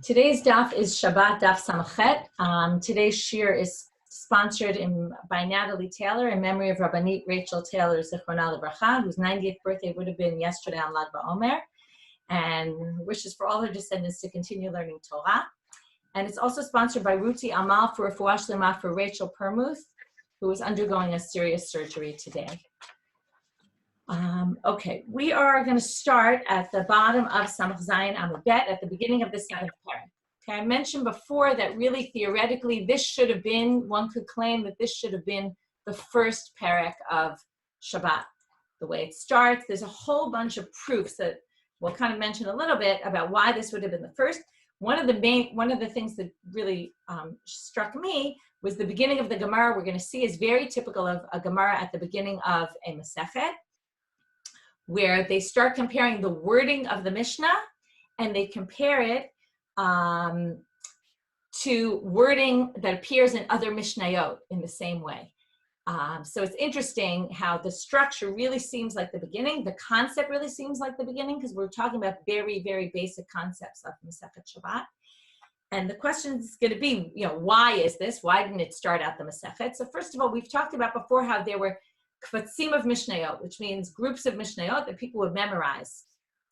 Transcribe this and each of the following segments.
Today's daf is Shabbat Daf Samachet. Today's shiur is sponsored by Natalie Taylor in memory of Rabbanit Michelle Farber, Zichrona Livracha, whose 90th birthday would have been yesterday on Lag BaOmer, and wishes for all her descendants to continue learning Torah. And it's also sponsored by Ruti Amal for Refuah Shlema for Rachel Permuth, who is undergoing a serious surgery today. Okay, we are going to start at the bottom of Samach Zayin Amud Bet at the beginning of the seventh parak. Okay, I mentioned before that really theoretically this should have been, one could claim that this should have been the first parak of Shabbat. The way it starts, there's a whole bunch of proofs that we'll kind of mention a little bit about why this would have been the first. One of the things that really struck me was the beginning of the Gemara. We're going to see is very typical of a Gemara at the beginning of a Masechet, where they start comparing the wording of the Mishnah and they compare it to wording that appears in other Mishnayot in the same way. So it's interesting how the structure really seems like the beginning. The concept really seems like the beginning because we're talking about very, very basic concepts of Masechet Shabbat. And the question is going to be, why is this? Why didn't it start out the Masechet? So first of all, we've talked about before how there were kvatzim of Mishnayot, which means groups of Mishnayot that people would memorize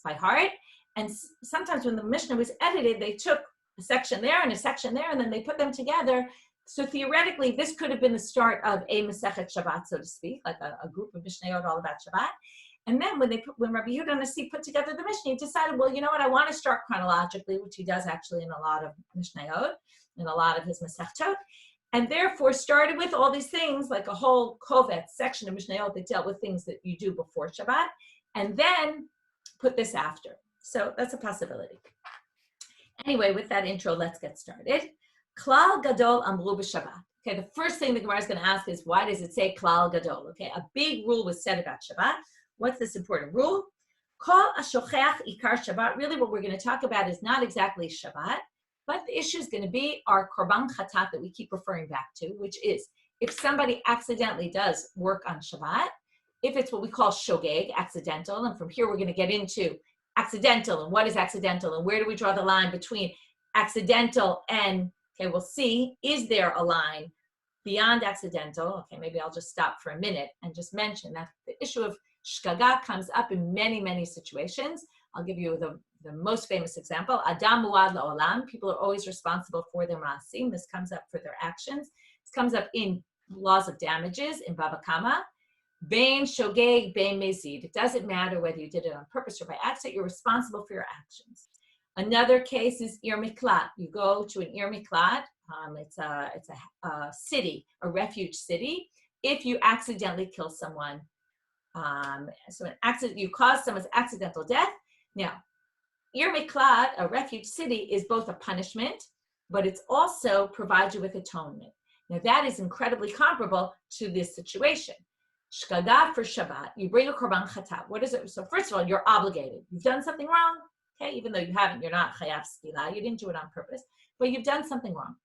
by heart. And sometimes when the Mishnah was edited, they took a section there and a section there, and then they put them together. So theoretically, this could have been the start of a Masechet Shabbat, so to speak, like a group of Mishnayot all about Shabbat. And then when Rabbi Yehuda Nasi put together the Mishnah, he decided, well, you know what, I want to start chronologically, which he does actually in a lot of Mishnayot, in a lot of his Masechtot. And therefore started with all these things, like a whole kovetz section of Mishnayot that dealt with things that you do before Shabbat, and then put this after. So that's a possibility. Anyway, with that intro, let's get started. Klal Gadol Amru b'Shabbat. Okay, the first thing the Gemara is going to ask is, why does it say Klal Gadol? Okay, a big rule was said about Shabbat. What's this important rule? Kol Ashocheach Ikar Shabbat. Really what we're going to talk about is not exactly Shabbat, but the issue is going to be our korban chatat that we keep referring back to, which is if somebody accidentally does work on Shabbat, if it's what we call shogeg, accidental, and from here we're going to get into accidental and what is accidental and where do we draw the line between accidental and, okay, we'll see, is there a line beyond accidental? Okay, maybe I'll just stop for a minute and just mention that the issue of shgaga comes up in many, many situations. I'll give you the most famous example, Adam muad la'olam. People are always responsible for their maasim. This comes up for their actions. This comes up in laws of damages in Baba Kama. Bein shogeg, bein mezid. It doesn't matter whether you did it on purpose or by accident. You're responsible for your actions. Another case is ir miklat. You go to an ir miklat. It's a city, a refuge city. If you accidentally kill someone, so an accident, you cause someone's accidental death. Now, Ir Miklat, a refuge city, is both a punishment, but it's also provides you with atonement. Now, that is incredibly comparable to this situation. Shgaga for Shabbat, you bring a korban chatat. What is it? So first of all, you're obligated. You've done something wrong, okay? Even though you haven't, you're not chayav skila. You didn't do it on purpose, but you've done something wrong.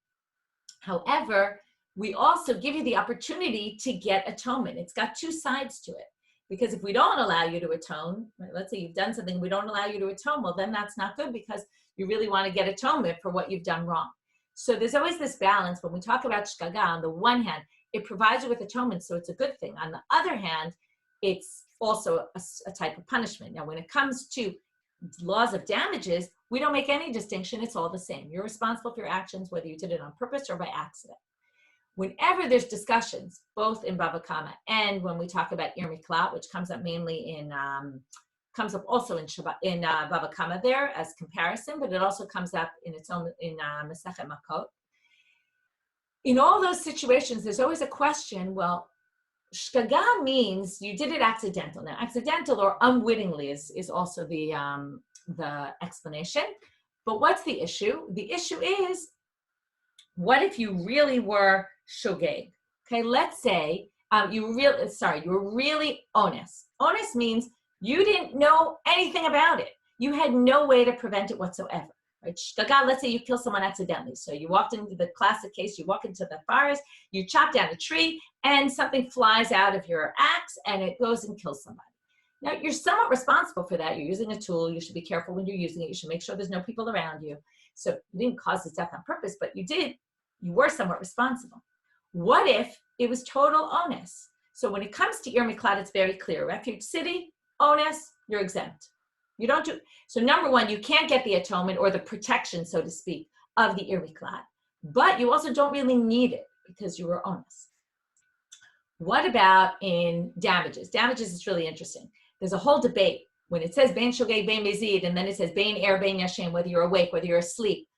However, we also give you the opportunity to get atonement. It's got two sides to it. Because if we don't allow you to atone, right, let's say you've done something, we don't allow you to atone, well, then that's not good because you really want to get atonement for what you've done wrong. So there's always this balance. When we talk about shgaga, on the one hand, it provides you with atonement, so it's a good thing. On the other hand, it's also a type of punishment. Now, when it comes to laws of damages, we don't make any distinction. It's all the same. You're responsible for your actions, whether you did it on purpose or by accident. Whenever there's discussions, both in Baba Kama and when we talk about Ir Miklat, which comes up mainly comes up also in Shabbat, in Baba Kama there as comparison, but it also comes up in its own in Masechet Makot. In all those situations, there's always a question. Well, shgaga means you did it accidental. Now, accidental or unwittingly is also the explanation. But what's the issue? The issue is, what if you really were shogeg? Okay, let's say you were really honest. Honest means you didn't know anything about it. You had no way to prevent it whatsoever. Right? Shgaga, let's say you kill someone accidentally. So you walked into the classic case, you walk into the forest, you chop down a tree, and something flies out of your axe and it goes and kills somebody. Now, you're somewhat responsible for that. You're using a tool. You should be careful when you're using it. You should make sure there's no people around you. So you didn't cause his death on purpose, but you were somewhat responsible. What if it was total onus? So when it comes to Ir Miklat, it's very clear. Refuge city, onus, you're exempt. You don't do, so number one, you can't get the atonement or the protection, so to speak, of the Ir Miklat, but you also don't really need it because you were onus. What about in damages? Damages is really interesting. There's a whole debate when it says Bein Shogeg, Bein Mezid, and then it says Bein Er, Bein Yashem, whether you're awake, whether you're asleep.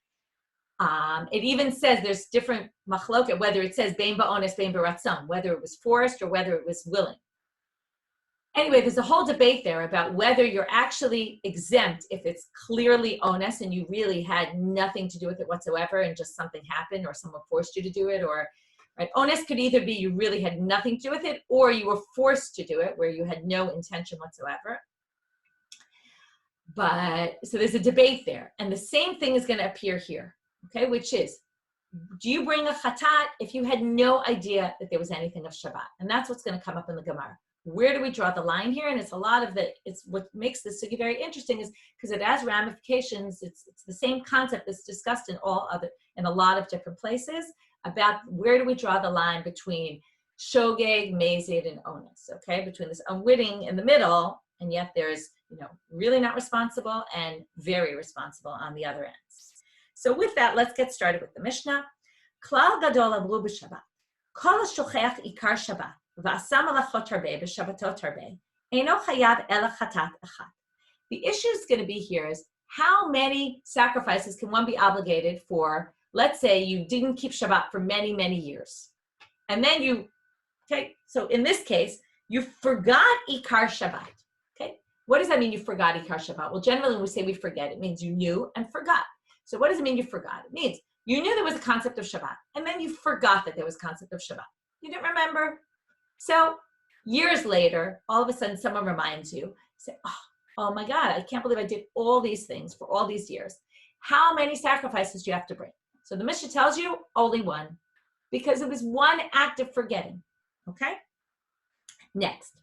It even says there's different machloket, whether it says Bein Ba'ones, Bein Baratzon, whether it was forced or whether it was willing. Anyway, there's a whole debate there about whether you're actually exempt if it's clearly onus and you really had nothing to do with it whatsoever and just something happened or someone forced you to do it, or right? Onus could either be you really had nothing to do with it or you were forced to do it where you had no intention whatsoever. But so there's a debate there. And the same thing is going to appear here, okay, which is, do you bring a chatat if you had no idea that there was anything of Shabbat? And that's what's going to come up in the Gemara. Where do we draw the line here? And it's a lot of it's what makes this sugi very interesting is because it has ramifications. It's the same concept that's discussed in a lot of different places about where do we draw the line between shogeg, mezid, and onus, okay? Between this unwitting in the middle, and yet there's, really not responsible and very responsible on the other ends. So with that, let's get started with the Mishnah. Klal gadol amru b'Shabbat. Kol ha'shochech ikar Shabbat. The issue is going to be here is how many sacrifices can one be obligated for? Let's say you didn't keep Shabbat for many, many years. And then so in this case, you forgot Ikar Shabbat. Okay, what does that mean you forgot Ikar Shabbat? Well, generally when we say we forget, it means you knew and forgot. So what does it mean you forgot? It means you knew there was a concept of Shabbat, and then you forgot that there was a concept of Shabbat. You didn't remember. So years later, all of a sudden someone reminds you, say, oh my God, I can't believe I did all these things for all these years. How many sacrifices do you have to bring? So the Mishnah tells you only one, because it was one act of forgetting, okay? Next,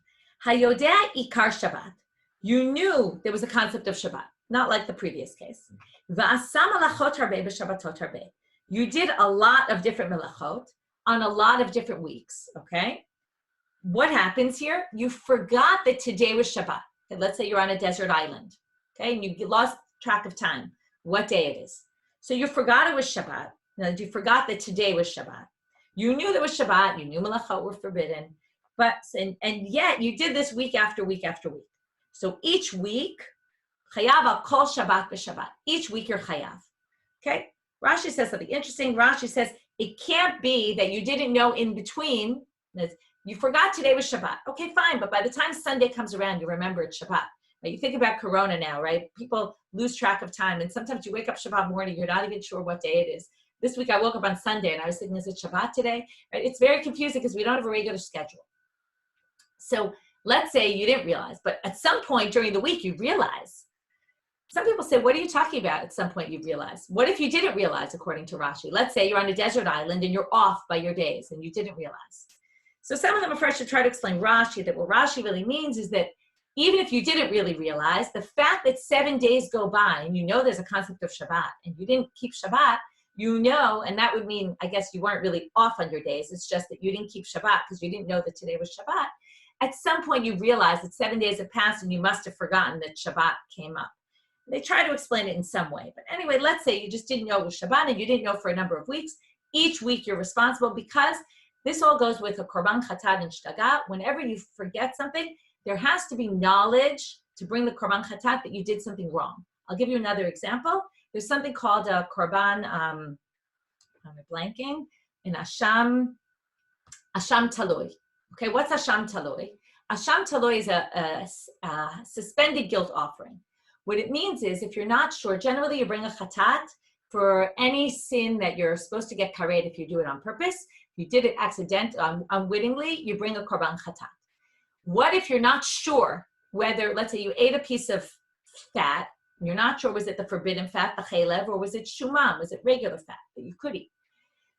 Hayodeh Ikar Shabbat. You knew there was a concept of Shabbat, not like the previous case. V'asam melachot harbeh b'Shabbatot harbeh. You did a lot of different melachot on a lot of different weeks, okay? What happens here? You forgot that today was Shabbat. Okay, let's say you're on a desert island, okay? And you lost track of time, what day it is. So you forgot it was Shabbat. Now, you forgot that today was Shabbat. You knew there was Shabbat. You knew melachot were forbidden. And yet you did this week after week after week. So each week, chayav al kol Shabbat b'Shabbat. Each week you're chayav. Okay? Rashi says something interesting. Rashi says it can't be that you didn't know in between. You forgot today was Shabbat. Okay, fine. But by the time Sunday comes around, you remember it's Shabbat. Right? You think about Corona now, right? People lose track of time. And sometimes you wake up Shabbat morning, you're not even sure what day it is. This week I woke up on Sunday and I was thinking, is it Shabbat today? Right? It's very confusing because we don't have a regular schedule. So let's say you didn't realize, but at some point during the week you realize. Some people say, what are you talking about? At some point you realize. What if you didn't realize, according to Rashi? Let's say you're on a desert island and you're off by your days and you didn't realize. So some of them are first to try to explain Rashi, that what Rashi really means is that even if you didn't really realize, the fact that 7 days go by and you know there's a concept of Shabbat and you didn't keep Shabbat, you know, and that would mean, I guess you weren't really off on your days. It's just that you didn't keep Shabbat because you didn't know that today was Shabbat. At some point you realize that 7 days have passed and you must have forgotten that Shabbat came up. They try to explain it in some way. But anyway, let's say you just didn't know it was Shabbat and you didn't know for a number of weeks. Each week you're responsible because this all goes with a korban chatat and shtagat. Whenever you forget something, there has to be knowledge to bring the korban chatat that you did something wrong. I'll give you another example. There's something called a korban, I'm blanking, in Asham Taloi. Okay, what's Asham Taloi? Asham Taloi is a suspended guilt offering. What it means is if you're not sure, generally you bring a chatat for any sin that you're supposed to get karet if you do it on purpose. If you did it unwittingly, you bring a korban chatat. What if you're not sure whether, let's say you ate a piece of fat, and you're not sure, was it the forbidden fat, the chaylev, or was it shumam, was it regular fat that you could eat?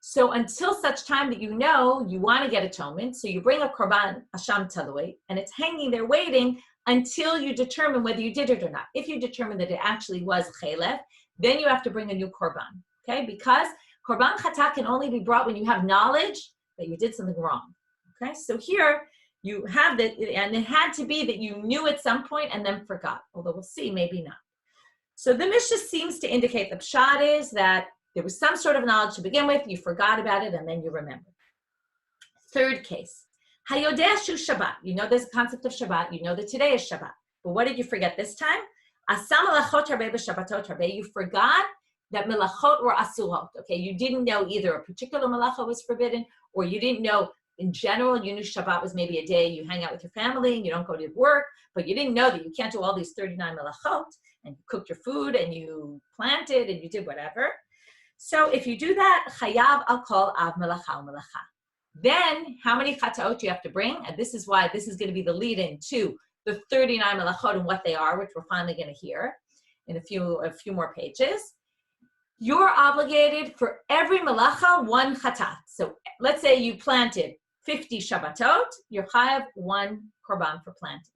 So until such time that you know you want to get atonement, so you bring a korban asham talui, and it's hanging there waiting until you determine whether you did it or not. If you determine that it actually was chelef, then you have to bring a new korban, okay? Because korban chata can only be brought when you have knowledge that you did something wrong, okay? So here you have that, and it had to be that you knew at some point and then forgot, although we'll see, maybe not. So the Mishnah seems to indicate the pshat is that there was some sort of knowledge to begin with, you forgot about it, and then you remembered. Third case, hayodeh shu Shabbat. You know there's a concept of Shabbat. You know that today is Shabbat. But what did you forget this time? Asa melachot harbeh b'Shabbatot harbeh. You forgot that melachot were asurot. Okay, you didn't know either a particular melacha was forbidden, or you didn't know in general. You knew Shabbat was maybe a day you hang out with your family and you don't go to work, but you didn't know that you can't do all these 39 melachot, and you cooked your food and you planted and you did whatever. So if you do that, chayav al kol av melacha umelacha. Then how many chataot you have to bring? And this is why this is going to be the lead-in to the 39 melachot and what they are, which we're finally going to hear in a few more pages. You're obligated for every melacha one chatat. So let's say you planted 50 Shabbatot, you're chayav one korban for planting.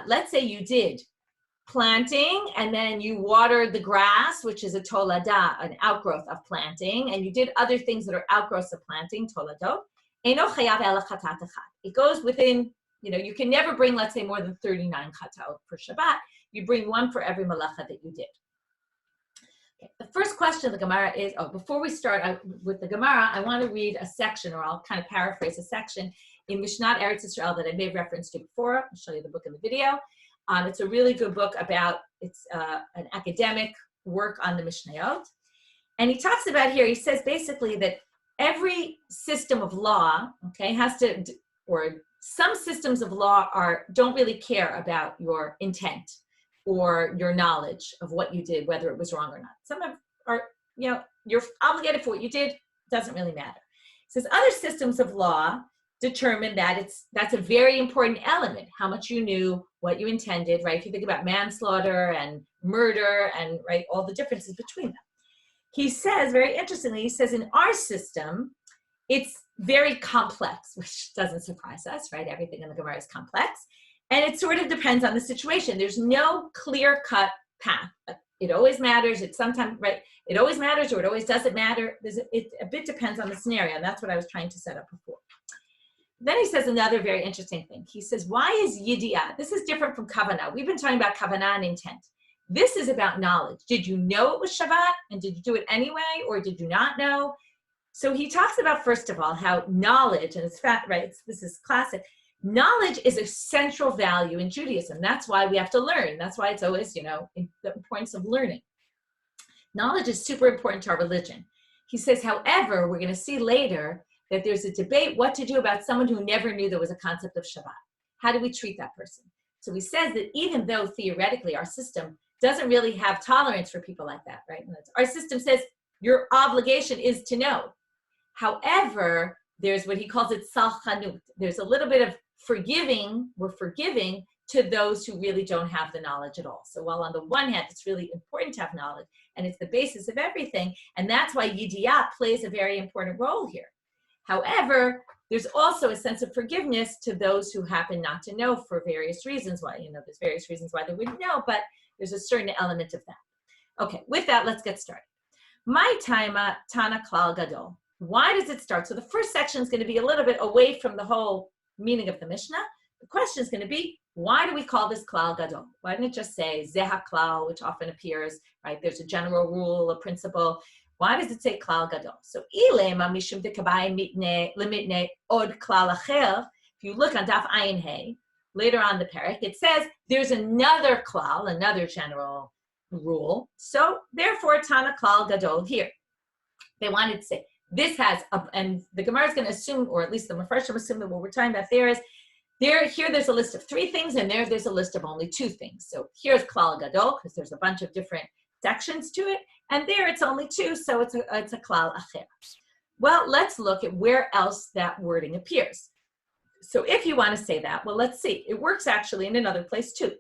Let's say you did planting and then you watered the grass, which is a tolada, an outgrowth of planting, and you did other things that are outgrowths of planting, toladot. It goes within, you can never bring, let's say, more than 39 chataot for Shabbat. You bring one for every malacha that you did. Okay. The first question of the Gemara is, before we start with the Gemara, I want to read a section, or I'll kind of paraphrase a section in Mishnat Eretz Yisrael that I made reference to before. I'll show you the book in the video. It's a really good book it's an academic work on the Mishnayot. And he talks about here, he says basically that every system of law, okay, or some systems of law don't really care about your intent or your knowledge of what you did, whether it was wrong or not. Some you're obligated for what you did, doesn't really matter. He says other systems of law determine that that's a very important element, how much you knew, what you intended, right? If you think about manslaughter and murder and, right, all the differences between them. He says, very interestingly, he says in our system, it's very complex, which doesn't surprise us, right? Everything in the Gemara is complex. And it sort of depends on the situation. There's no clear-cut path. It always matters. It's sometimes, right? It always matters or it always doesn't matter. It a bit depends on the scenario. And that's what I was trying to set up before. Then he says another very interesting thing. He says, why is yidiyah? This is different from kavanah. We've been talking about kavanah and intent. This is about knowledge. Did you know it was Shabbat? And did you do it anyway? Or did you not know? So he talks about, first of all, how knowledge, and it's fact, right? This is classic. Knowledge is a central value in Judaism. That's why we have to learn. That's why it's always, the importance of learning. Knowledge is super important to our religion. He says, however, we're going to see later that there's a debate what to do about someone who never knew there was a concept of Shabbat. How do we treat that person? So he says that even though theoretically our system doesn't really have tolerance for people like that, right? Our system says your obligation is to know. However, there's what he calls it salchanut. There's a little bit of forgiving. We're forgiving to those who really don't have the knowledge at all. So while on the one hand, it's really important to have knowledge and it's the basis of everything, and that's why yidiyah plays a very important role here. However, there's also a sense of forgiveness to those who happen not to know for various reasons why, there's various reasons why they wouldn't know, but there's a certain element of that. Okay, with that, let's get started. My taima tana klal gadol. Why does it start? So the first section is going to be a little bit away from the whole meaning of the Mishnah. The question is going to be, why do we call this klal gadol? Why didn't it just say zeh klal, which often appears, right? There's a general rule, a principle. Why does it say klal gadol? So ilema mishum dekabai limitne od klal acher. If you look on Daf Ayin Hey, later on the parak, it says there's another klal, another general rule. So therefore, tana klal gadol here. They wanted to say this has, and the Gemara is going to assume, or at least the Mefarshim assume that what we're talking about here there's a list of 3 things, and there's a list of only 2 things. So here's klal gadol, because there's a bunch of different sections to it, and there it's only 2, so it's a klal acher. Well, let's look at where else that wording appears. So if you want to say that, well, let's see. It works actually in another place too.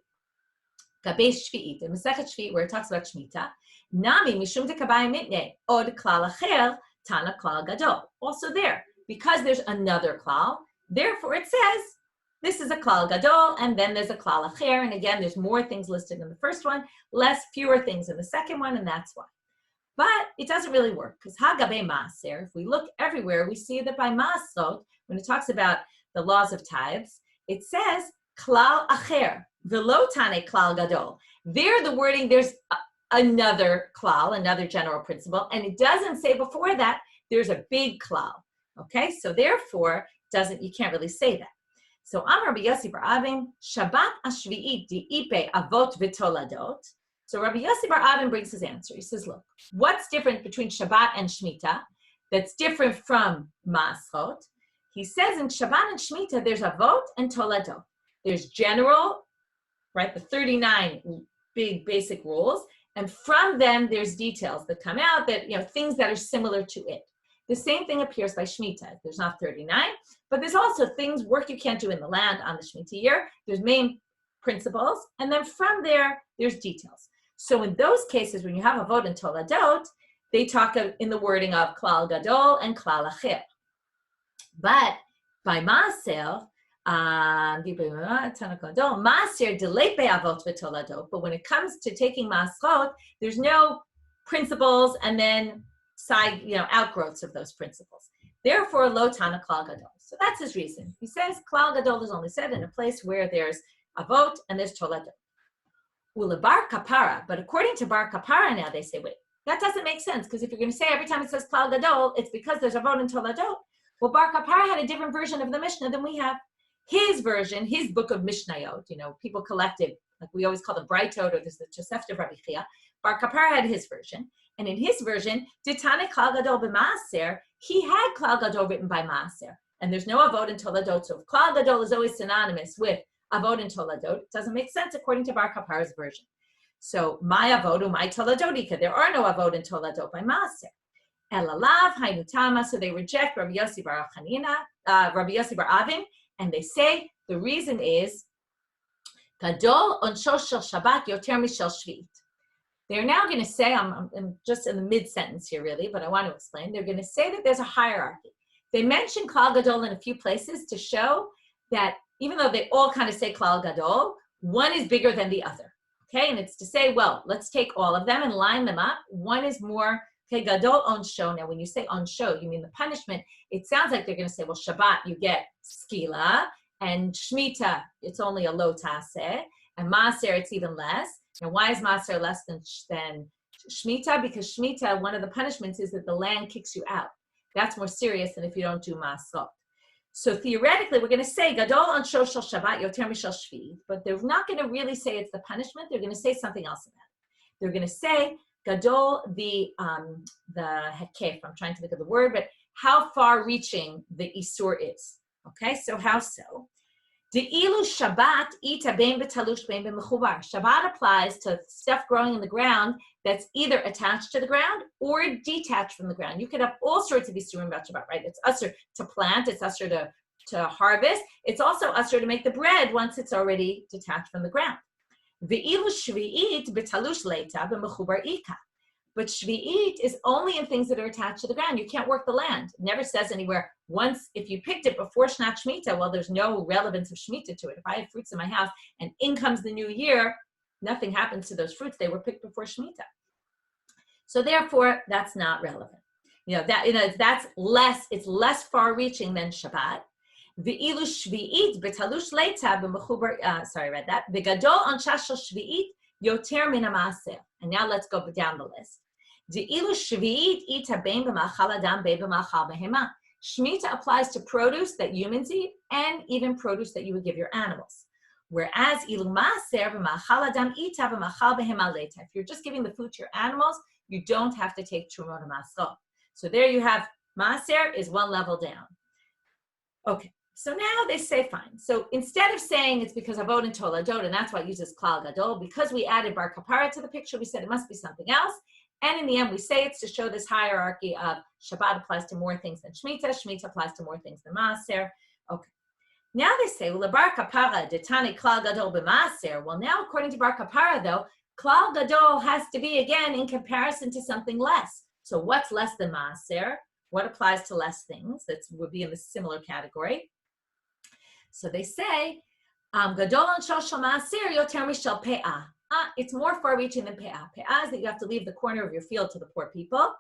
Gabei Shvi'it, in Masechet Shvi'it, where it talks about Shemitah, Nami mishum dekabai mitne od klal acher tana klal gadol. Also there, because there's another klal, Therefore, it says, this is a klal gadol, and then there's a klal acher, and again, there's more things listed in the first one, fewer things in the second one, and that's why. But it doesn't really work, because hagabe maaser, if we look everywhere, we see that by maasrot, when it talks about the laws of tithes, it says klal acher, velo tane klal gadol. There, the wording, there's another klal, another general principle, and it doesn't say before that there's a big klal. Okay, so therefore, you can't really say that. So Amar Rabbi Yossi bar Avin, Shabbat Ashvi'it di'ipe avot v'toladot. So Rabbi Yossi bar Avin brings his answer. He says, look, what's different between Shabbat and Shemitah that's different from Masrot? He says in Shabbat and Shemitah, there's avot and toladot. There's general, right, the 39 big basic rules, and from them there's details that come out that, things that are similar to it. The same thing appears by Shemitah. There's not 39, but there's also work you can't do in the land on the Shemitah year. There's main principles, and then from there, there's details. So in those cases, when you have avot and toladot, they talk in the wording of klal gadol and klal acher. But by maaser, maaser delay be avot v'toladot. But when it comes to taking maasrot, there's no principles and then side, outgrowths of those principles. Therefore, lo tana klal gadol. So that's his reason. He says klal gadol is only said in a place where there's avot and there's toladot. Ula bar kapara, but according to bar kapara now, they say, wait, that doesn't make sense, because if you're going to say every time it says klal gadol, it's because there's avot and toladot. Well, bar kapara had a different version of the Mishnah than we have. His version, his book of Mishnayot, people collected, like we always call the Braitot, or there's the Tosefta of Rabbi Chia. Bar kapara had his version. And in his version, Ditane klal gadol b'maaser, he had klal gadol written by maaser. And there's no avot and toladot. So if klal gadol is always synonymous with avot and toladot, it doesn't make sense according to Bar Kapara's version. So my avot, my toladodika, there are no avot and toladot by maaser. Elalav hainutama, so they reject Rabbi Yossi bar Avin, and they say the reason is gadol onsho shel Shabbat yoter mishel shvi'it. They're now going to say, I'm just in the mid-sentence here really, but I want to explain. They're going to say that there's a hierarchy. They mention klal gadol in a few places to show that even though they all kind of say klal gadol, one is bigger than the other. Okay, and it's to say, well, let's take all of them and line them up. One is more, okay, gadol onsho. Now, when you say onsho, you mean the punishment. It sounds like they're going to say, well, Shabbat, you get skila, and Shemitah, it's only a lo taseh, and Maaser, it's even less. And why is Maaser less than Shemitah? Because Shemitah, one of the punishments is that the land kicks you out. That's more serious than if you don't do Maasrot. So theoretically, we're going to say Gadol Ansho Shel Shabbat Yoter Mishel Shvi'it, but they're not going to really say it's the punishment. They're going to say something else about it. They're going to say Gadol the hekef. I'm trying to think of the word, but how far-reaching the isur is. Okay, so how so? De'ilu Shabbat ita bein b'talush bein b'mechubar. Shabbat applies to stuff growing in the ground that's either attached to the ground or detached from the ground. You could have all sorts of isurim about Shabbat, right? It's usher to plant, it's usher to harvest. It's also usher to make the bread once it's already detached from the ground. Ve'ilu shvi'it b'talush leita b'mechubar ika. But Shvi'it is only in things that are attached to the ground. You can't work the land. It never says anywhere, once, if you picked it before Shnat Shemitah, well, there's no relevance of Shemitah to it. If I have fruits in my house and in comes the new year, nothing happens to those fruits. They were picked before Shemitah. So therefore, that's not relevant. That's less, it's less far-reaching than Shabbat. Ve'ilu Shvi'it b'talush leita b'mechubar, sorry, I read that. V'gadol ansha shel Shvi'it yoter min ha'maaser. And now let's go down the list. Shemitah applies to produce that humans eat and even produce that you would give your animals. Whereas if you're just giving the food to your animals, you don't have to take trumot and masrot. So there you have, maaser is one level down. Okay, so now they say fine. So instead of saying it's because of avot and toladot, and that's why it uses klal gadol, because we added bar kapara to the picture, we said it must be something else. And in the end, we say it's to show this hierarchy of Shabbat applies to more things than Shemitah, Shemitah applies to more things than Maaser. Okay. Now they say, well, bar kapara, detani klal gadol b'Maaser. Well, now according to bar kapara, though, klal gadol has to be, again, in comparison to something less. So what's less than Maaser? What applies to less things? That would be in the similar category. So they say, gadol onshal shel maaser yoter mishel pe'ah. It's more far-reaching than pe'ah. Pe'ah is that you have to leave the corner of your field to the poor people.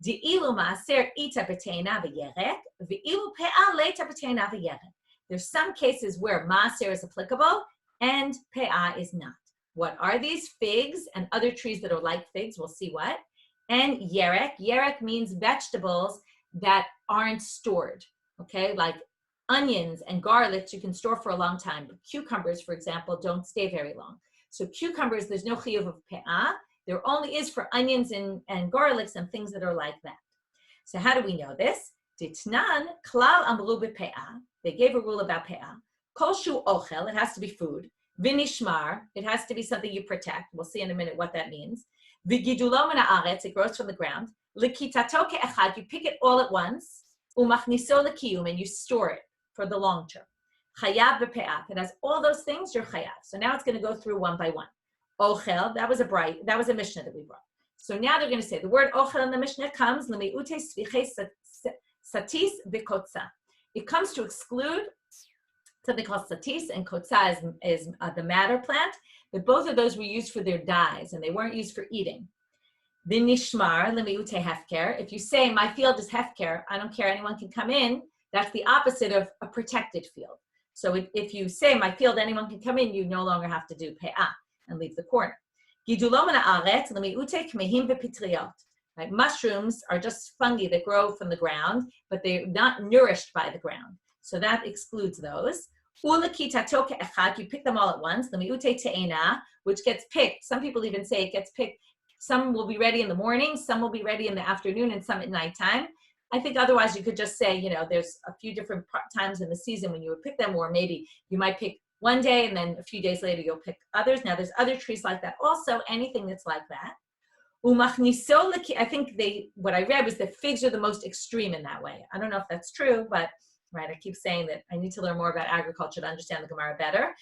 De'ilu maaser ita b'teina v'yerek, ve'ilu pe'ah leita b'teina v'yerek. There's some cases where maaser is applicable and pe'ah is not. What are these? Figs and other trees that are like figs. We'll see what. And yerek. Yerek means vegetables that aren't stored. Okay, like onions and garlics you can store for a long time. But cucumbers, for example, don't stay very long. So cucumbers, there's no chiyuv of pe'ah. There only is for onions and garlics and things that are like that. So how do we know this? Ditnan klal amru be'pe'ah. They gave a rule about pe'ah. Kol shu ochel, it has to be food. Vinishmar, it has to be something you protect. We'll see in a minute what that means. V'gidulo min haaretz, it grows from the ground. L'kitato ke'echad, you pick it all at once. Umachniso l'kiyum, and you store it for the long term. Chayav be'pe'ah, it has all those things, you're chayav. So now it's going to go through one by one. Ochel, that was a Mishnah that we brought. So now they're going to say the word ochel in the Mishnah comes l'mi'ute sviche satis v'kotza. It comes to exclude something called satis, and kotza is the madder plant, but both of those were used for their dyes and they weren't used for eating. V'nishmar l'mi'ute hefker. If you say my field is hefker, I don't care, anyone can come in, that's the opposite of a protected field. So if you say my field, anyone can come in, you no longer have to do pe'ah and leave the corner. Right? Mushrooms are just fungi that grow from the ground, but they're not nourished by the ground. So that excludes those. You pick them all at once. Which gets picked. Some people even say it gets picked. Some will be ready in the morning, some will be ready in the afternoon, and some at nighttime. I think otherwise you could just say, there's a few different times in the season when you would pick them, or maybe you might pick one day and then a few days later you'll pick others. Now there's other trees like that also, anything that's like that. I think what I read was that figs are the most extreme in that way. I don't know if that's true, but right, I keep saying that I need to learn more about agriculture to understand the Gemara better.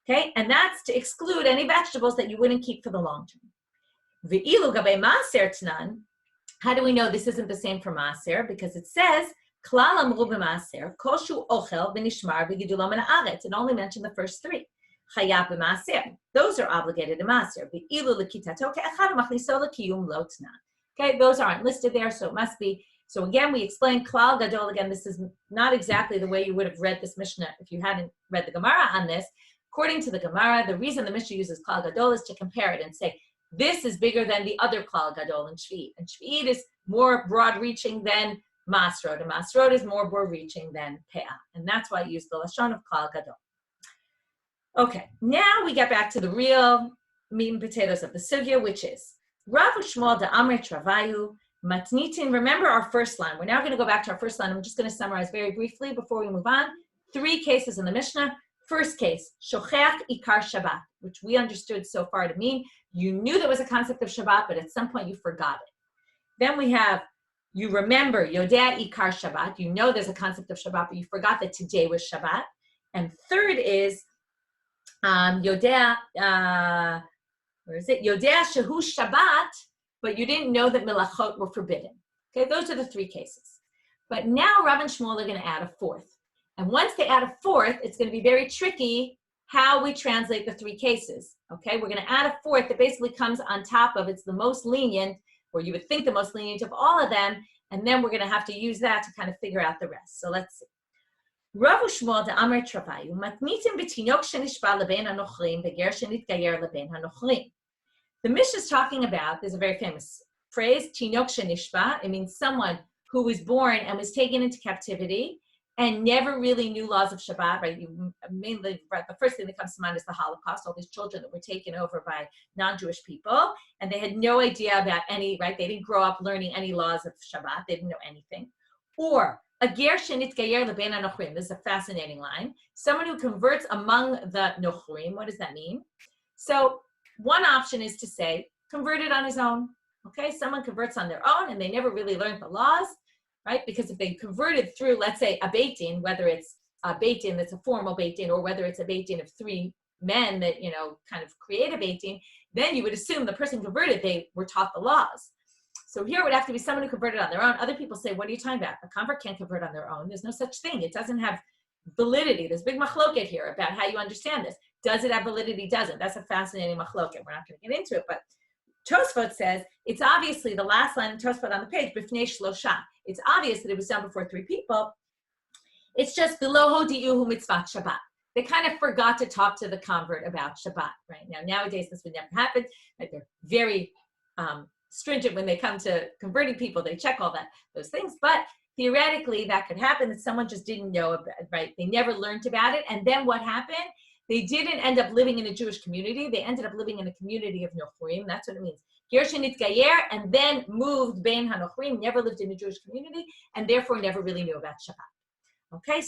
Okay, and that's to exclude any vegetables that you wouldn't keep for the long term. How do we know this isn't the same for maaser? Because it says, it only mentioned the first three. Those are obligated to maaser. Okay, those aren't listed there, so it must be. So again, we explained klal gadol. Again, this is not exactly the way you would have read this Mishnah if you hadn't read the Gemara on this. According to the Gemara, the reason the Mishnah uses klal gadol is to compare it and say, this is bigger than the other klal gadol in Shvi'it. And Shvi'it is more broad-reaching than Masrot, and Masrot is more broad-reaching than Pe'ah. And that's why I use the Lashon of klal gadol. Okay, now we get back to the real meat and potatoes of the sugya, which is Rav Ushmuel de Amre Travayu Matnitin. Remember our first line. We're now going to go back to our first line. I'm just going to summarize very briefly before we move on. 3 cases in the Mishnah. First case, Shocheach Ikar Shabbat, which we understood so far to mean you knew there was a concept of Shabbat, but at some point you forgot it. Then we have, you remember Yodea Ikar Shabbat. You know there's a concept of Shabbat, but you forgot that today was Shabbat. And third is Yodea, Yodea Shehu Shabbat, but you didn't know that Melachot were forbidden. Okay, those are the 3 cases. But now Rav and Shmuel are going to add a 4th. And once they add a 4th, it's going to be very tricky how we translate the 3 cases. Okay, we're going to add a 4th that basically comes on top of, it's the most lenient, or you would think the most lenient of all of them, and then we're going to have to use that to kind of figure out the rest. So let's see. Rav Ushmuel de Amar Travayu matnitim b'tinok shenishba leben hanochrim beger shenitgayer leben hanochrim. The Mishnah is talking about, there's a very famous phrase, tinok shenishba. It means someone who was born and was taken into captivity and never really knew laws of Shabbat, right? The first thing that comes to mind is the Holocaust, all these children that were taken over by non-Jewish people, and they had no idea about any, right? They didn't grow up learning any laws of Shabbat. They didn't know anything. Or, a ger shenitgayer leben hanochrim. This is a fascinating line. Someone who converts among the nochrim. What does that mean? So, one option is to say, converted on his own. Okay, someone converts on their own, and they never really learned the laws. Right? Because if they converted through, let's say, a beit din, whether it's a beit din that's a formal beit din, or whether it's a beit din of 3 men that, kind of create a beit din, then you would assume the person converted, they were taught the laws. So here it would have to be someone who converted on their own. Other people say, what are you talking about? A convert can't convert on their own. There's no such thing. It doesn't have validity. There's big machloket here about how you understand this. Does it have validity? Doesn't. That's a fascinating machloket. We're not going to get into it, but Tosfot says it's obviously the last line in Tosfot on the page, b'fnei shlosha. It's obvious that it was done before 3 people. It's just below hodi'uhu mitzvat Shabbat. They kind of forgot to talk to the convert about Shabbat, right? Nowadays, this would never happen. Right? They're very stringent when they come to converting people. They check all those things. But theoretically, that could happen that someone just didn't know about it, right? They never learned about it. And then what happened? They didn't end up living in a Jewish community. They ended up living in a community of Nochrim. That's what it means. Gershenit Gayer, and then moved Bein HaNochrim, never lived in a Jewish community, and therefore never really knew about Shabbat. Okay,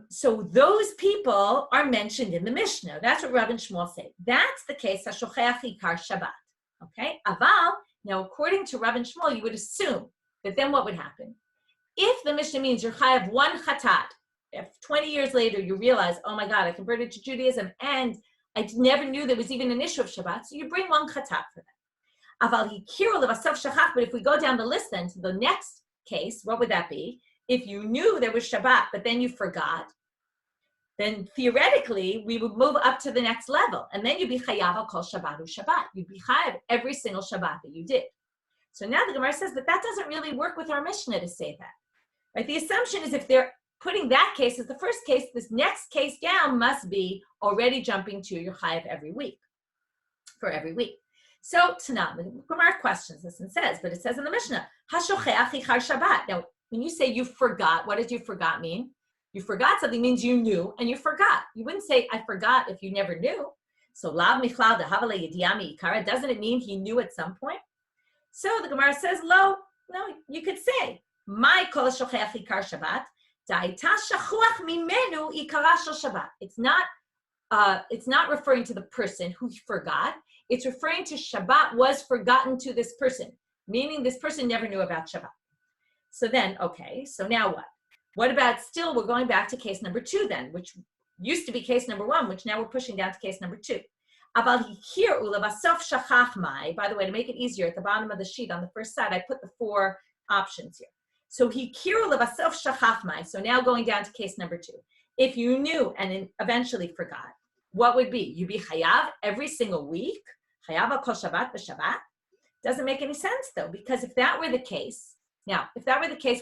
so those people are mentioned in the Mishnah. That's what Rabban Shmuel said. That's the case, HaShocheach Ikar Shabbat. Okay, Aval, now according to Rabban Shmuel, you would assume that then what would happen? If the Mishnah means you're chayav one chatat, if 20 years later you realize, oh my God, I converted to Judaism and I never knew there was even an issue of Shabbat, so you bring one chatat for that. Aval hikiru levasav shachach, but if we go down the list then to the next case, what would that be? If you knew there was Shabbat, but then you forgot, then theoretically we would move up to the next level, and then you'd be chayav al kol Shabbat u Shabbat. You'd be chayav every single Shabbat that you did. So now the Gemara says that doesn't really work with our Mishnah to say that. Right? The assumption is if they're putting that case as the first case, this next case down must be already jumping to your chayav every week, for every week. So Tanam, the Gemara questions this and says, but it says in the Mishnah, Hashocheach Ichar Shabbat. Now, when you say you forgot, what does you forgot mean? You forgot something means you knew and you forgot. You wouldn't say I forgot if you never knew. So Lav Michlal de Havale Yediami Ikara, doesn't it mean he knew at some point? So the Gemara says, no, you could say, my kol shocheach ikar Shabbat, da'ita shachuach mimenu ikara shel Shabbat. It's not referring to the person who forgot. It's referring to Shabbat was forgotten to this person, meaning this person never knew about Shabbat. So then, okay, so now what? What about still, we're going back to case number 2 then, which used to be case number 1, which now we're pushing down to case number 2. By the way, to make it easier, at the bottom of the sheet on the first side, I put the 4 options here. So so now going down to case number 2. If you knew and then eventually forgot, what would be? You'd be chayav every single week. Chayav al kol Shabbat b'Shabbat. Doesn't make any sense though, because if that were the case,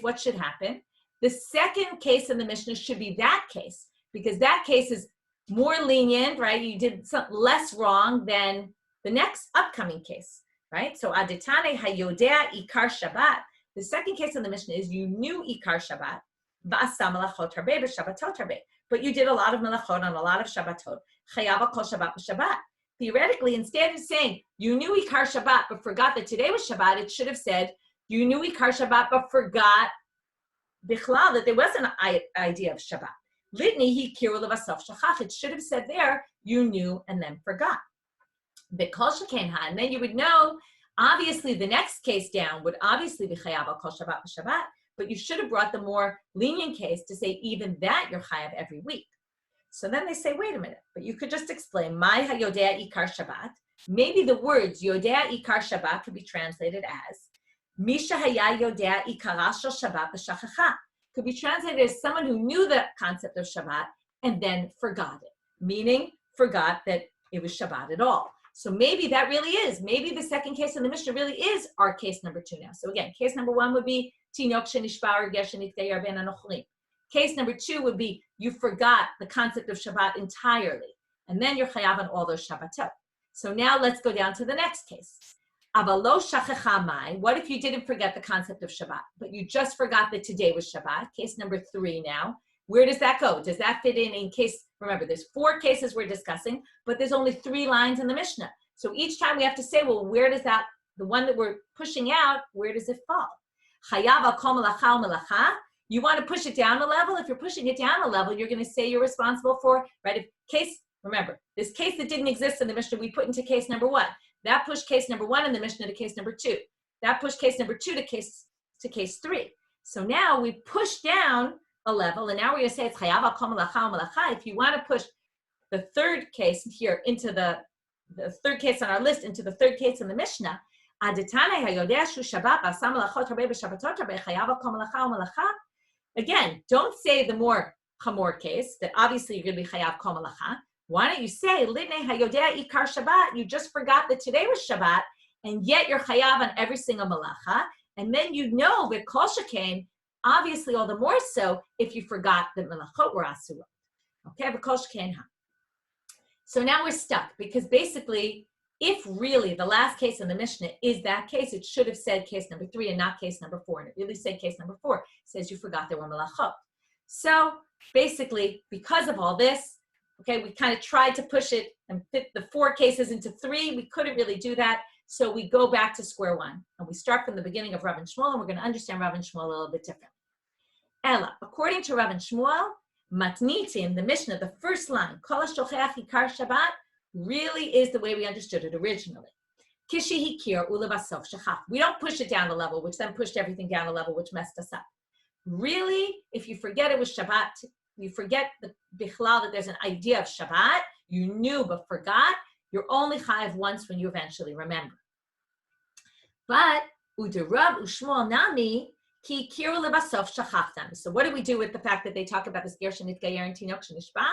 what should happen? The second case in the Mishnah should be that case, because that case is more lenient, right? You did something less wrong than the next upcoming case, right? So aditane hayodea ikar Shabbat. The second case in the Mishnah is you knew ikar Shabbat, va'asa melachot harbe b'Shabbatot harbe, but you did a lot of melachot on a lot of Shabbatot. Chayav al kol Shabbat b'Shabbat. Theoretically, instead of saying you knew ikar Shabbat but forgot that today was Shabbat, it should have said you knew ikar Shabbat but forgot bichlal that there was an idea of Shabbat. Litni he kiru levasav shachach. It should have said there, you knew and then forgot. B'kol sheken ha, and then you would know, obviously the next case down would obviously be chayav al kol Shabbat b'Shabbat, but you should have brought the more lenient case to say even that you're chayav every week. So then they say, wait a minute, but you could just explain, my hayodea ikar Shabbat. Maybe the words yodea ikar Shabbat could be translated as Misha haya yodea ikara shel Shabbat b'shachacha. Could be translated as someone who knew the concept of Shabbat and then forgot it, meaning forgot that it was Shabbat at all. So maybe that really is, maybe the second case in the Mishnah really is our case number 2 now. So again, case number 1 would be Tinok shenishbar geshenit gayer ben anochlim. Case number 2 would be you forgot the concept of Shabbat entirely, and then you're chayav on all those Shabbatot. So now let's go down to the next case. Avalo shachecha mai. What if you didn't forget the concept of Shabbat, but you just forgot that today was Shabbat? Case number 3 now. Where does that go? Does that fit in case, remember, there's 4 cases we're discussing, but there's only 3 lines in the Mishnah. So each time we have to say, well, where does that, the one that we're pushing out, where does it fall? Chayav al kol melacha u melacha. You want to push it down a level? If you're pushing it down a level, you're going to say you're responsible for, right? If case, remember, this case that didn't exist in the Mishnah, we put into case number 1. That pushed case number 1 in the Mishnah to case number 2. That pushed case number 2 to case 3. So now we push down a level, and now we're going to say it's chayav al kol melacha u melacha. If you want to push the third case here into the third case on our list into the third case in the Mishnah, Adatane hayodeh shu Shabbat v'asam melachot harbeh b'Shabbatot harbeh chayav al kol melacha u'melacha. Again, don't say the more chamor case that obviously you're going to be chayav kol melacha. Why don't you say litnei hayodeh ikar Shabbat? You just forgot that today was Shabbat, and yet you're chayav on every single melacha, and then you know that kol shekain, obviously all the more so if you forgot that melachot were asurot. Okay, but kol shekain ha. So now we're stuck because basically, if really the last case in the Mishnah is that case, it should have said case number 3 and not case number 4. And it really said case number 4. It says you forgot there were melachot. So basically, because of all this, okay, we kind of tried to push it and fit the 4 cases into 3. We couldn't really do that. So we go back to square one. And we start from the beginning of Rav and Shmuel, and we're going to understand Rav and Shmuel a little bit differently. Ella, according to Rav and Shmuel, Matnitin, the Mishnah, the first line, Kol HaShocheach Ikar Shabbat, really is the way we understood it originally. Kishi Hikir Ulevasof Shachach. We don't push it down a level, which then pushed everything down a level, which messed us up. Really, if you forget it was Shabbat, you forget the bichlal that there's an idea of Shabbat, you knew but forgot, you're only chayav once when you eventually remember. But Uderab Ushmuel Nami, Ki kiru lebasof shachachtam. So what do we do with the fact that they talk about this gershon nitgayer and tinok shenishba?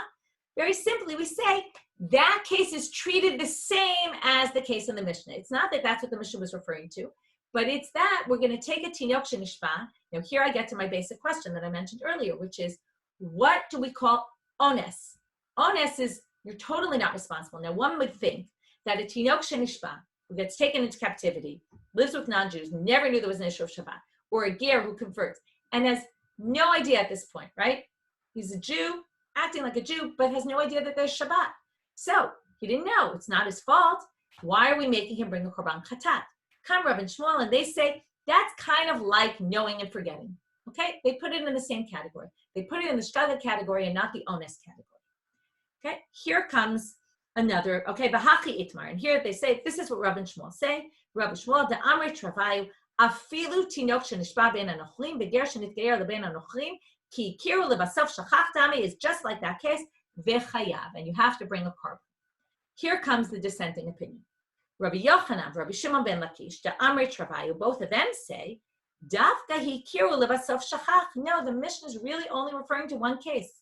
Very simply, we say that case is treated the same as the case in the Mishnah. It's not that that's what the Mishnah was referring to, but it's that we're going to take a tinok shenishba. Now here I get to my basic question that I mentioned earlier, which is, what do we call ones? Ones is you're totally not responsible. Now one would think that a tinok shenishba, who gets taken into captivity, lives with non-Jews, never knew there was an issue of Shabbat, or a ger who converts and has no idea at this point, right? He's a Jew, acting like a Jew, but has no idea that there's Shabbat. So he didn't know. It's not his fault. Why are we making him bring a korban chatat? Come Rav and Shmuel, and they say that's kind of like knowing and forgetting. Okay? They put it in the same category. They put it in the shtaga category and not the onus category. Okay? Here comes another, okay, Bahachi Itmar. And here they say, this is what Rav and Shmuel say. Rav and Shmuel, the Amri Travayu, Afilu tinok shenishba ben anochlim, beger shenitgayer leben anochlim, ki kiru lebasof shachach is just like that case, vechayav, and you have to bring a korban. Here comes the dissenting opinion. Rabbi Yochanan, Rabbi Shimon ben Lakish, the Amri Travayu, both of them say, Dafka hi kiru lebasof shachach. No, the Mishnah is really only referring to one case.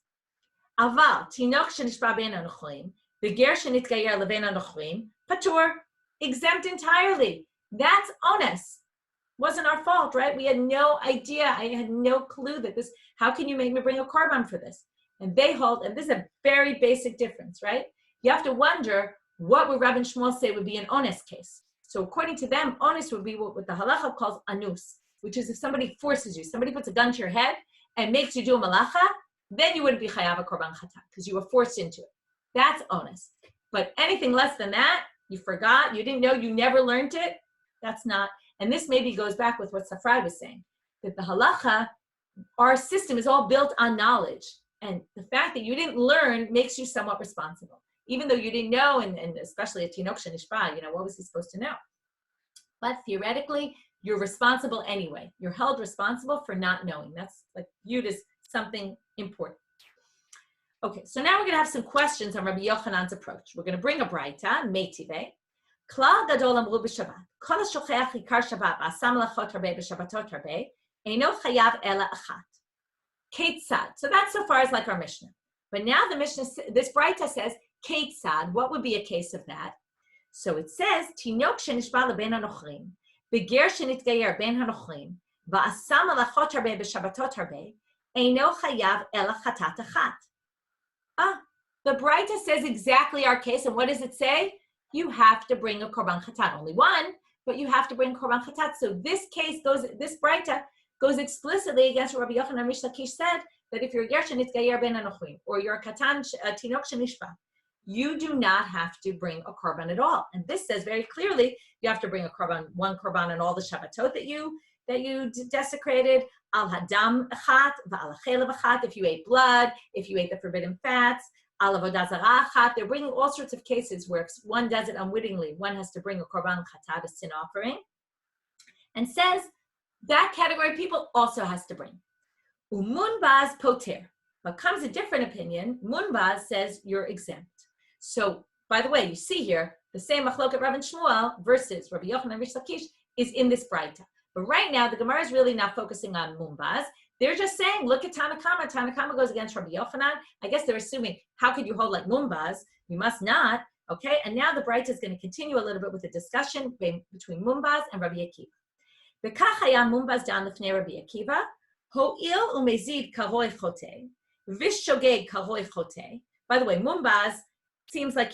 Aval tinok shenishba ben anochlim, beger shenitgayer leben anochlim, patur, exempt entirely. That's onus. Wasn't our fault, right? We had no idea. I had no clue that this, how can you make me bring a korban for this? And they hold, and this is a very basic difference, right? You have to wonder, what would Rav and Shmuel say would be an onus case? So according to them, onus would be what the halacha calls anus, which is if somebody forces you, somebody puts a gun to your head and makes you do a malacha, then you wouldn't be chayav a korban chatat because you were forced into it. That's onus. But anything less than that, you forgot, you didn't know, you never learned it, that's not. And this maybe goes back with what Safrai was saying, that the halacha, our system is all built on knowledge. And the fact that you didn't learn makes you somewhat responsible. Even though you didn't know, and especially a tinok shenishba, what was he supposed to know? But theoretically, you're responsible anyway. You're held responsible for not knowing. That's like viewed as something important. Okay, so now we're going to have some questions on Rabbi Yochanan's approach. We're going to bring a braita, meitive. Klal gadol amru b'Shabbat. Kol hashocheach ikar Shabbat v'asam melachot harbeh b'Shabbatot harbeh eino chayav ela achat. Ketzad. So that's so far as like our Mishnah. But now the Mishnah, this braita says ketzad. What would be a case of that? So it says tinok shenishba leben hanochrim, beger shenitgayer ben hanochrim, v'asam melachot harbeh b'Shabbatot harbeh eino chayav ela chatat achat. The braita says exactly our case, and what does it say? You have to bring a korban chatat, only one, but you have to bring korban chatat. So this case goes, this braita goes explicitly against what Rabbi Yochanan Rish Lakish said, that if you're a gershon nitgayer ben anochim, or you're a katan tinok shenishba, you do not have to bring a korban at all. And this says very clearly, you have to bring a korban, one korban on all the Shabbatot that you desecrated, al hadam achat, va'al chelav achat, if you ate blood, if you ate the forbidden fats, al avodah zarah achat. They're bringing all sorts of cases where if one does it unwittingly, one has to bring a korban chatat, a sin offering, and says that category of people also has to bring. Umunbaz poter. But comes a different opinion. Munbaz says you're exempt. So, by the way, you see here, the same machloket Rav and Shmuel versus Rabbi Yochanan and Rish Lakish is in this Braita. But right now, the Gemara is really not focusing on Mumbaz. They're just saying, look at Tanakama. Tanakama goes against Rabbi Yochanan. I guess they're assuming, how could you hold like Mumbaz? You must not. Okay, and now the Braita is going to continue a little bit with the discussion between Mumbaz and Rabbi Akiva. V'kach haya Mumbaz dan lifnei Rabbi Akiva, ho'il umezid karoi chote, v'shogeg karoi chote. By the way, Mumbaz seems like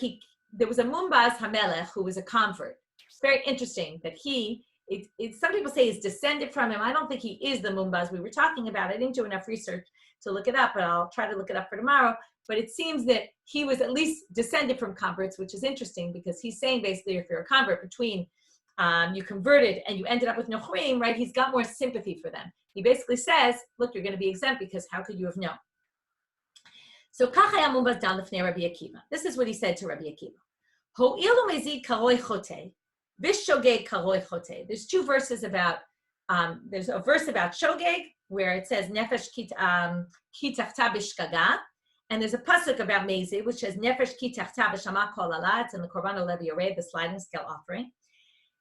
there was a Mumbaz Hamelech who was a convert. It's very interesting that some people say he's descended from him. I don't think he is the Mumbaz we were talking about. I didn't do enough research to look it up, but I'll try to look it up for tomorrow. But it seems that he was at least descended from converts, which is interesting because he's saying basically if you're a convert between you converted and you ended up with Nochrim, right? He's got more sympathy for them. He basically says, look, you're going to be exempt because how could you have known? So Kachaya Mumbaz dan lifnei Rabbi Akiva. This is what he said to Rabbi Akiva. Ho'ilu mezid karoi chote, v'shogeg karoi chote. There's two verses about, there's a verse about shogeg where it says nefesh ki tachta b'shkaga, and there's a pasuk about mezid which says nefesh ki tachta b'shama kol ala. It's in the Korban Levi Yoreh, the sliding scale offering.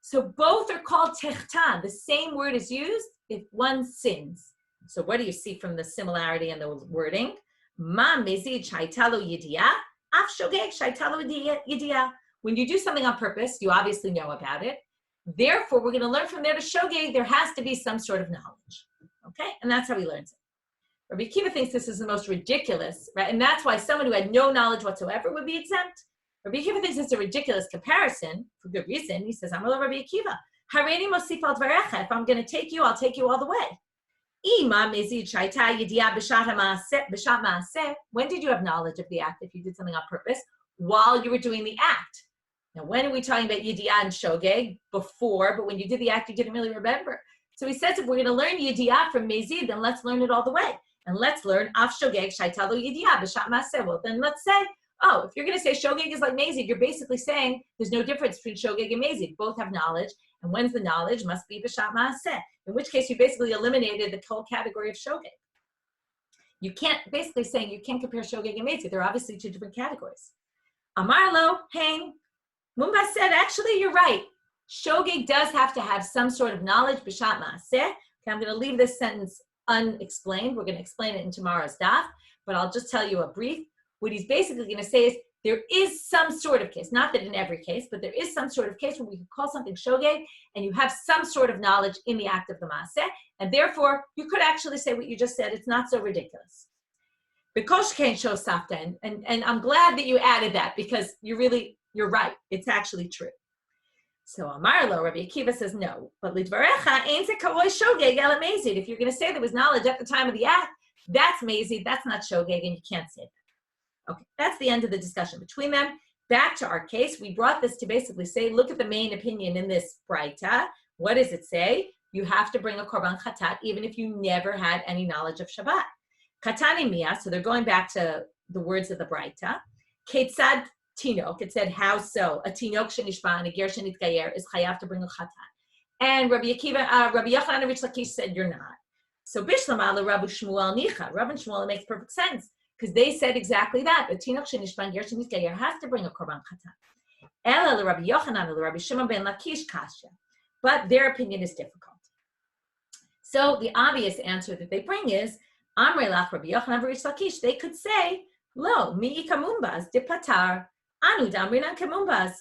So both are called techta. The same word is used if one sins. So what do you see from the similarity in the wording? Ma mezid shaitalo yidiyah, af shogeg shaitalo yidiyah. When you do something on purpose, you obviously know about it. Therefore, we're going to learn from there to shogeg, there has to be some sort of knowledge. Okay? And that's how he learns it. Rabbi Akiva thinks this is the most ridiculous, right? And that's why someone who had no knowledge whatsoever would be exempt. Rabbi Akiva thinks it's a ridiculous comparison for good reason. He says, Amar Rabbi Akiva, Hareini mosif al dvarecha. If I'm going to take you, I'll take you all the way. When did you have knowledge of the act if you did something on purpose? While you were doing the act. Now, when are we talking about yidiyah and shogeg? Before, but when you did the act, you didn't really remember. So he says, if we're going to learn yidiyah from mezid, then let's learn it all the way. And let's learn af shogeg shaitalo yidiyah b'shat maaseh. Well, then let's say, oh, if you're going to say shogeg is like mezid, you're basically saying there's no difference between shogeg and mezid. Both have knowledge. And when's the knowledge? Must be b'shat maaseh. In which case, you basically eliminated the whole category of shogeg. You can't, basically saying you can't compare shogeg and mezid. They're obviously two different categories. Amarlo, Hain, Mumbaz said, actually, you're right. Shogeg does have to have some sort of knowledge, b'shat maaseh. Okay, I'm going to leave this sentence unexplained. We're going to explain it in tomorrow's daf, but I'll just tell you a brief. What he's basically going to say is there is some sort of case, not that in every case, but there is some sort of case where we can call something shogeg and you have some sort of knowledge in the act of the maaseh, and therefore you could actually say what you just said. It's not so ridiculous. Because can't show safta, and I'm glad that you added that because you're right. It's actually true. So Amarlo, Rabbi Akiva says no, but lidvarecha ain't a karoi shogeg ela mezid. If you're going to say there was knowledge at the time of the act, that's mezid. That's not shogeg, and you can't say that. Okay, that's the end of the discussion between them. Back to our case, we brought this to basically say, look at the main opinion in this Braita. What does it say? You have to bring a korban chatat even if you never had any knowledge of Shabbat. Katani mia, so they're going back to the words of the Braita. Ketzad tinok, it said, how so? A tinok shenishba and a ger shenitgayer is chayav to bring a chatat. And Rabbi Yochanan and Rish Lakish said, you're not. So bishlam ala Rabbi Shmuel nicha. Rabbi Shmuel makes perfect sense because they said exactly that. A tinok shenishba and ger shenitgayer has to bring a korban chatat. Ela Rabbi Yochanan and Rabbi Shimon ben Lakish kasha. But their opinion is difficult. So the obvious answer that they bring is, Amrelach Rabbi Yochanan Rish Lakish, they could say, Lo, mi'ika mumbaz de patar, anu damrinan kemumbaz.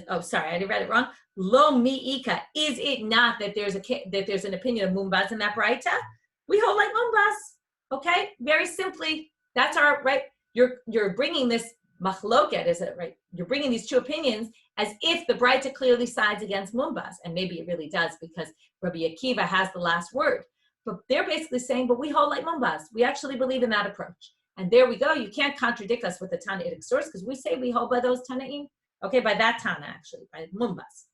Oh, sorry, I read it wrong. Lo mi'ika, is it not that there's an opinion of mumbaz in that Braita? We hold like mumbaz. Okay, very simply, that's our right. You're bringing this machloket, is it right? You're bringing these two opinions as if the Braita clearly sides against mumbaz, and maybe it really does because Rabbi Akiva has the last word. But they're basically saying, but we hold like mumbaz. We actually believe in that approach. And there we go. You can't contradict us with the Tanaitic source because we say we hold by those Tanaim. Okay, by that Tana actually, by mumbaz.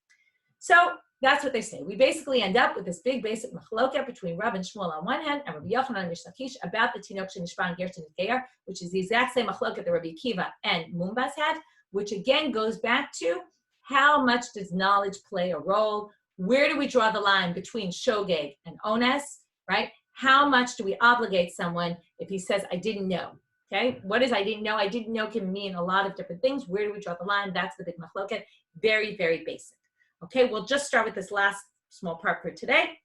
So that's what they say. We basically end up with this big basic machloket between Rav and Shmuel on one hand and Rabbi Yochanan and Rish Lakish about the tinok shenishba and ger shenitgayer, which is the exact same machloket that Rabbi Akiva and mumbaz had, which again goes back to how much does knowledge play a role? Where do we draw the line between shogeg and ones? Right? How much do we obligate someone if he says, I didn't know? Okay, what is I didn't know? I didn't know can mean a lot of different things. Where do we draw the line? That's the big machloket. Very, very basic. Okay, we'll just start with this last small part for today.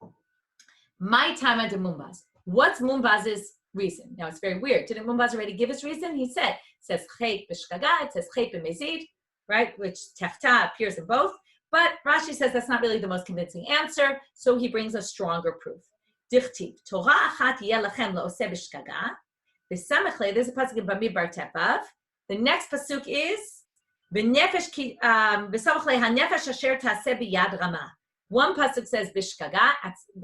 My time de Mumbaz. What's Mumbaz's reason? Now it's very weird. Didn't Mumbaz already give us reason? He said, it says chait b'shkaga, it says chait b'mezid, right? Which tefta appears in both. But Rashi says that's not really the most convincing answer, so he brings a stronger proof. Dichtiv, Torah achat yeh lachem la'oseh b'shkaga. B'samachle, there's a pasuk in Bamidbar Tepav. The next pasuk is b'nefesh b'samachle hanefesh asher taseh b'yad rama. One pasuk says bishkaga,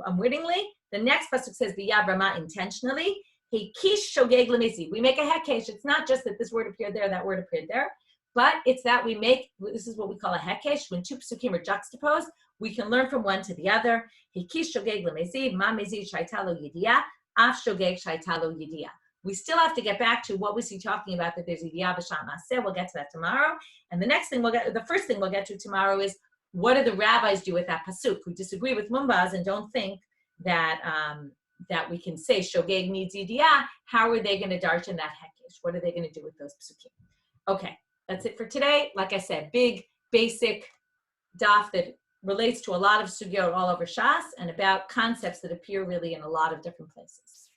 unwittingly. The next pasuk says b'yad rama, intentionally. He kish shogeg l'mezi. We make a hekesh. It's not just that this word appeared there, that word appeared there, but it's that we make, this is what we call a hekesh. When two pasukim are juxtaposed, we can learn from one to the other. He kish shogeg l'mezi, ma mezi shaitalo yidiyah, af shogeg shaitalo yidiyah. We still have to get back to what was he talking about, that there's yidiyah b'shat maseh. We'll get to that tomorrow. And the first thing we'll get to tomorrow is, what do the rabbis do with that pasuk? Who disagree with Mumbaz and don't think that that we can say shogeg needs yidiyah. How are they going to darshan that hekesh? What are they going to do with those pasukim? Okay, that's it for today. Like I said, big, basic daf that relates to a lot of sugyot all over Shas and about concepts that appear really in a lot of different places.